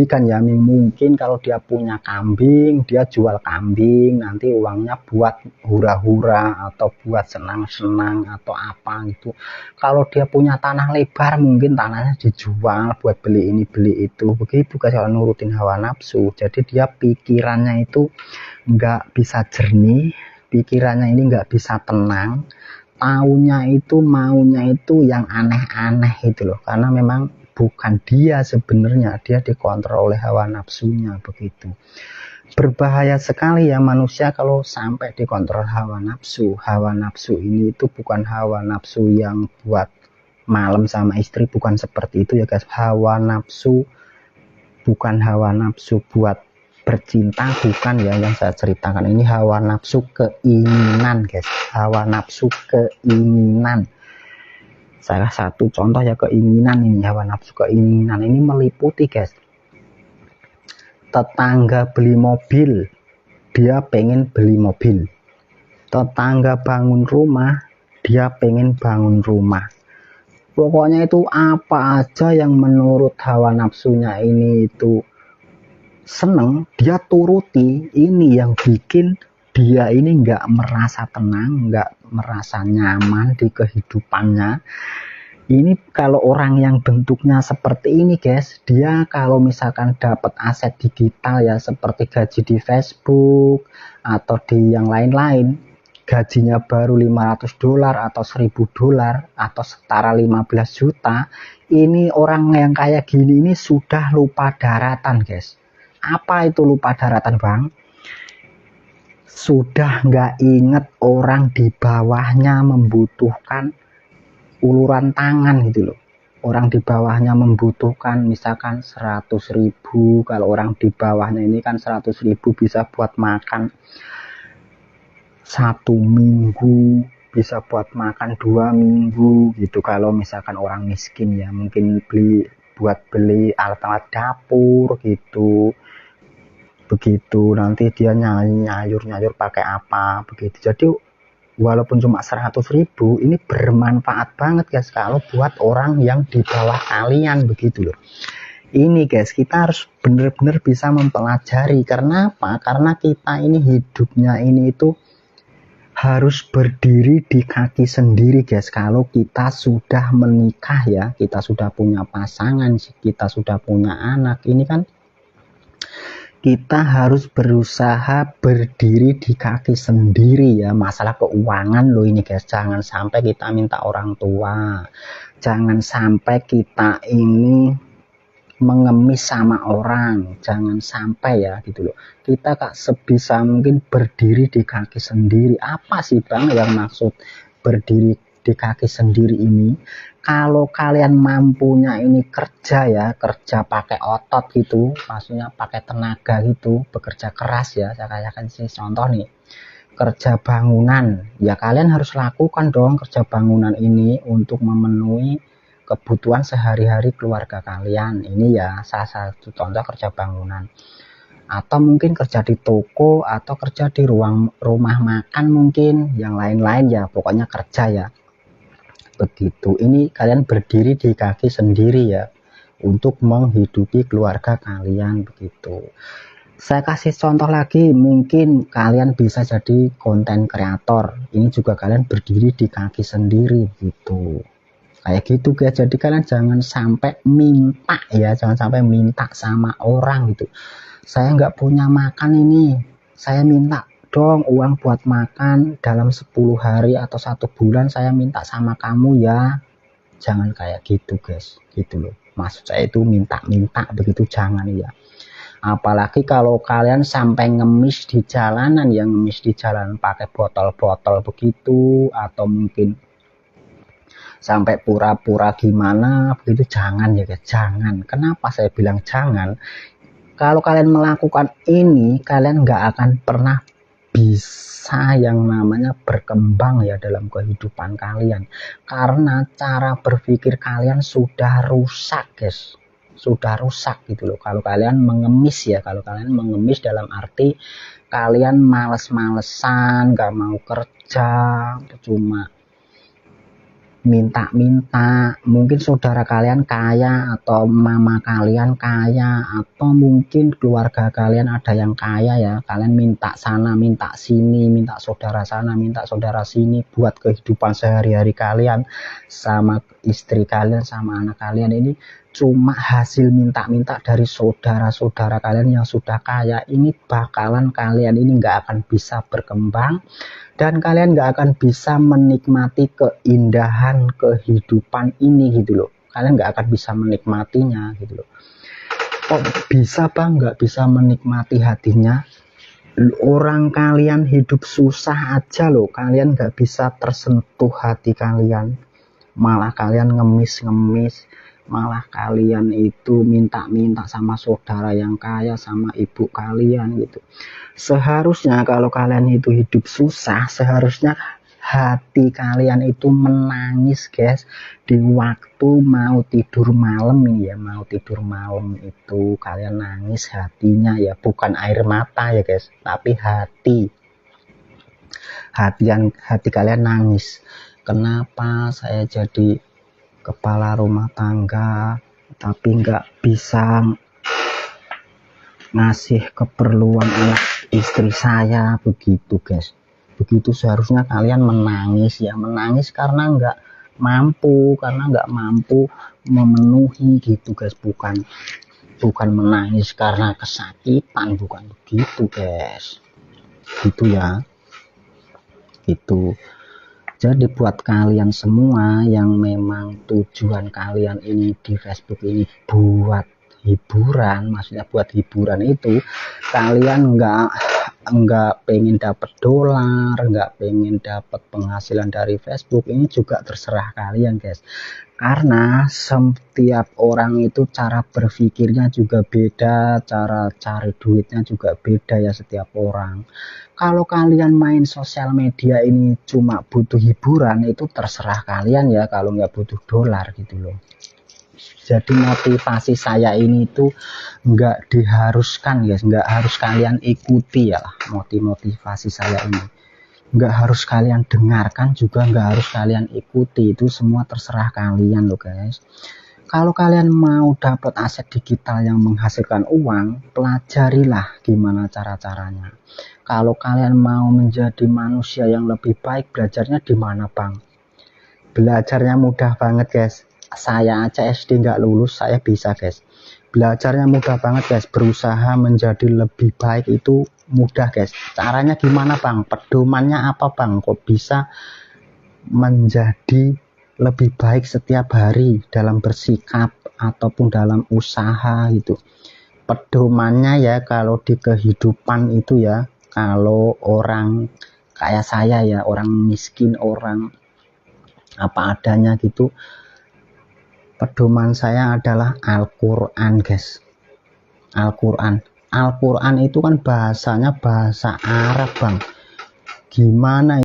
kan ya, mungkin kalau dia punya kambing dia jual kambing, nanti uangnya buat hura-hura atau buat senang-senang atau apa gitu. Kalau dia punya tanah lebar mungkin tanahnya dijual buat beli ini beli itu, begitu guys kalau nurutin hawa nafsu. Jadi dia pikirannya itu nggak bisa jernih, pikirannya ini nggak bisa tenang, maunya itu yang aneh-aneh itu loh, karena memang bukan dia sebenarnya, dia dikontrol oleh hawa nafsunya begitu. Berbahaya sekali ya manusia kalau sampai dikontrol hawa nafsu. Hawa nafsu ini itu bukan hawa nafsu yang buat malam sama istri, bukan seperti itu ya guys. Hawa nafsu bukan hawa nafsu buat bercinta, bukan ya yang saya ceritakan ini. Hawa nafsu keinginan guys, hawa nafsu keinginan. Salah satu contoh ya keinginan ini, hawa nafsu keinginan ini meliputi guys, tetangga beli mobil dia pengen beli mobil, tetangga bangun rumah dia pengen bangun rumah, pokoknya itu apa aja yang menurut hawa nafsunya ini itu seneng dia turuti. Ini yang bikin dia ini nggak merasa tenang, nggak merasa nyaman di kehidupannya. Ini kalau orang yang bentuknya seperti ini guys, dia kalau misalkan dapat aset digital ya seperti gaji di Facebook atau di yang lain-lain, gajinya baru $500 atau $1000 atau setara 15 juta, ini orang yang kayak gini ini sudah lupa daratan guys. Apa itu lupa daratan bang? Sudah nggak inget orang di bawahnya membutuhkan uluran tangan gitu loh. Orang di bawahnya membutuhkan misalkan 100.000, kalau orang di bawahnya ini kan 100.000 bisa buat makan 1 minggu, bisa buat makan 2 minggu gitu. Kalau misalkan orang miskin ya mungkin buat beli alat-alat dapur gitu, begitu. Nanti dia nyayur pakai apa begitu. Jadi walaupun cuma 100.000 ini bermanfaat banget guys kalau buat orang yang di bawah kalian begitu loh. Ini guys kita harus benar-benar bisa mempelajari. Karena apa? Karena kita ini hidupnya ini itu harus berdiri di kaki sendiri guys. Kalau kita sudah menikah ya, kita sudah punya pasangan, kita sudah punya anak, ini kan kita harus berusaha berdiri di kaki sendiri ya. Masalah keuangan loh ini guys, jangan sampai kita minta orang tua, jangan sampai kita ini mengemis sama orang, jangan sampai ya gitu loh. Kita kak sebisa mungkin berdiri di kaki sendiri. Apa sih bang yang maksud berdiri di kaki sendiri ini? Kalau kalian mampunya ini kerja ya, kerja pakai otot gitu, maksudnya pakai tenaga gitu, bekerja keras ya. Saya katakan sih contoh nih, kerja bangunan ya, kalian harus lakukan dong kerja bangunan ini untuk memenuhi kebutuhan sehari-hari keluarga kalian. Ini ya salah satu contoh kerja bangunan. Atau mungkin kerja di toko atau kerja di rumah makan, mungkin yang lain-lain ya, pokoknya kerja ya begitu. Ini kalian berdiri di kaki sendiri ya untuk menghidupi keluarga kalian begitu. Saya kasih contoh lagi, mungkin kalian bisa jadi konten kreator. Ini juga kalian berdiri di kaki sendiri gitu. Kayak gitu guys. Jadi kalian jangan sampai minta ya, jangan sampai minta sama orang gitu. Saya nggak punya makan ini, saya minta dong uang buat makan dalam 10 hari atau 1 bulan, saya minta sama kamu ya. Jangan kayak gitu guys, gitu loh. Maksud saya itu minta-minta begitu, jangan ya. Apalagi kalau kalian sampai ngemis di jalanan, yang ngemis di jalan pakai botol-botol begitu, atau mungkin sampai pura-pura gimana begitu, jangan ya guys, jangan. Kenapa saya bilang jangan? Kalau kalian melakukan ini, kalian nggak akan pernah bisa yang namanya berkembang ya dalam kehidupan kalian, karena cara berpikir kalian sudah rusak guys, sudah rusak gitu loh. Kalau kalian mengemis ya, kalau kalian mengemis dalam arti kalian males-malesan, nggak mau kerja, cuma minta-minta, mungkin saudara kalian kaya atau mama kalian kaya atau mungkin keluarga kalian ada yang kaya ya, kalian minta sana minta sini, minta saudara sana minta saudara sini buat kehidupan sehari-hari kalian sama istri kalian sama anak kalian. Ini cuma hasil minta-minta dari saudara-saudara kalian yang sudah kaya. Ini bakalan kalian ini nggak akan bisa berkembang dan kalian nggak akan bisa menikmati keindahan kehidupan ini gitu loh. Kalian nggak akan bisa menikmatinya gitu loh. Kok bisa bang nggak bisa menikmati hatinya? Orang kalian hidup susah aja loh, kalian nggak bisa tersentuh hati kalian, malah kalian ngemis-ngemis, malah kalian itu minta-minta sama saudara yang kaya sama ibu kalian gitu. Seharusnya kalau kalian itu hidup susah, seharusnya hati kalian itu menangis guys, di waktu mau tidur malam ini ya, mau tidur malam itu kalian nangis hatinya ya, bukan air mata ya guys, tapi hati kalian nangis. Kenapa saya jadi kepala rumah tangga tapi nggak bisa ngasih keperluan anak istri saya, begitu guys. Begitu seharusnya kalian menangis ya, menangis karena nggak mampu, memenuhi gitu guys, bukan menangis karena kesakitan, bukan begitu guys, gitu ya. Itu jadi buat kalian semua yang memang tujuan kalian ini di Facebook ini buat hiburan, maksudnya buat hiburan itu, kalian nggak pengen dapat dolar, nggak pengen dapat penghasilan dari Facebook, ini juga terserah kalian guys, karena setiap orang itu cara berpikirnya juga beda, cara cari duitnya juga beda ya setiap orang. Kalau kalian main sosial media ini cuma butuh hiburan, itu terserah kalian ya, kalau nggak butuh dolar gitu loh. Jadi motivasi saya ini tuh nggak diharuskan guys, nggak harus kalian ikuti ya motivasi saya ini, nggak harus kalian dengarkan, juga nggak harus kalian ikuti, itu semua terserah kalian loh guys. Kalau kalian mau dapat aset digital yang menghasilkan uang, pelajarilah gimana cara-caranya. Kalau kalian mau menjadi manusia yang lebih baik, belajarnya di mana bang? Belajarnya mudah banget guys. Saya aja SD nggak lulus, saya bisa guys. Belajarnya mudah banget guys. Berusaha menjadi lebih baik itu mudah guys. Caranya gimana bang? Pedomannya apa bang? Kok bisa menjadi lebih baik setiap hari dalam bersikap ataupun dalam usaha gitu? Pedomannya ya, kalau di kehidupan itu ya, kalau orang kayak saya ya, orang miskin, orang apa adanya gitu, pedoman saya adalah Al-Quran guys. Al-Quran itu kan bahasanya bahasa Arab bang, gimana